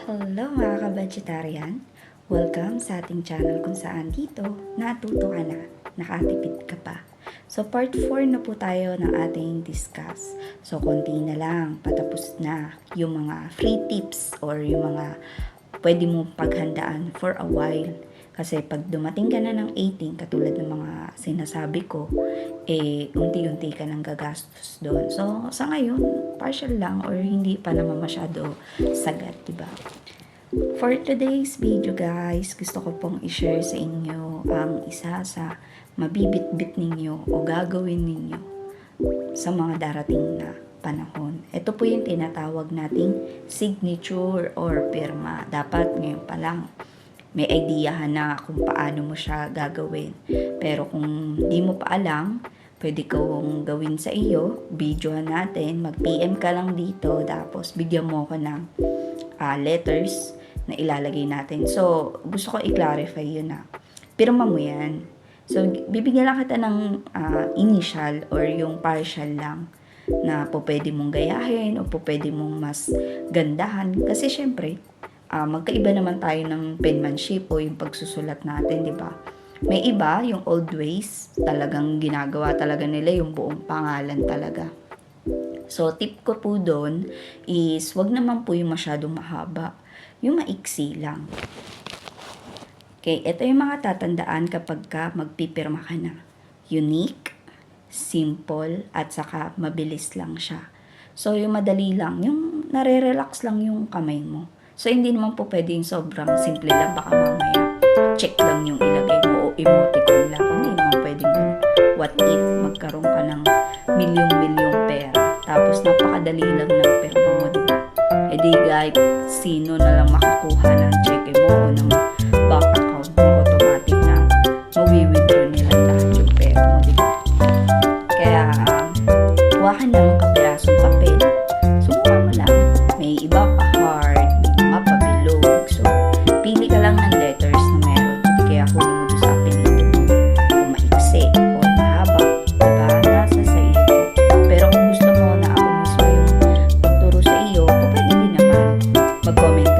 Hello mga ka-vegetarian! Welcome sa ating channel kung saan dito natuto ka na, nakatipid ka pa. So part 4 na po tayo ng ating discuss. So konti na lang, patapos na yung mga free tips or yung mga pwede mong paghandaan for a while. Kasi pag dumating ka na ng 18, katulad ng mga sinasabi ko, unti-unti ka nang gagastos doon. So, sa ngayon, partial lang or hindi pa naman masyado sagad, diba? For today's video guys, gusto ko pong i-share sa inyo ang isa sa mabibit-bit ninyo o gagawin ninyo sa mga darating na panahon. Ito po yung tinatawag nating signature or pirma. Dapat ngayon pa lang may idea na kung paano mo siya gagawin. Pero kung di mo pa alam, pwede kong gawin sa iyo, videohan natin, mag-PM ka lang dito, tapos bigyan mo ko ng letters na ilalagay natin. So, gusto ko i-clarify yun na. Pirma mo yan. So, bibigyan lang kita ng initial or yung partial lang na po pwede mong gayahin o po pwede mong mas gandahan. Kasi syempre, magkaiba naman tayo ng penmanship o yung pagsusulat natin, di ba? May iba, yung old ways, talagang ginagawa talaga nila yung buong pangalan talaga. So, tip ko po doon is, wag naman po yung masyadong mahaba. Yung maiksi lang. Okay, ito yung mga tatandaan kapag ka magpipirma ka na. Unique, simple, at saka mabilis lang siya. So, yung madali lang, yung nare-relax lang yung kamay mo. So, hindi naman po pwedeng sobrang simple lang. Baka mamaya, check lang yung ilagay mo o emoticon lang. Hindi naman pwedeng what if magkaroon ka ng milyong-milyong pera. Tapos, napakadali lang ng pera mo, diba? E di, guys, sino na lang makakuha ng check mo o ng bank account mo, automatic na mawi-withdraw nila lahat yung pera mo, diba? Kaya, kuha ka ng kapirasong papel. Subukan mo lang. May iba pa hard, mapabilog. So, pili ka lang ng letters na meron. Kaya kunin mo doon sa apelido mo. Kung maiksi o mahaba, diba? Nasa sa iyo. Pero kung gusto mo na ako mismo yung magturo sa iyo, pwede din naman. Mag-comment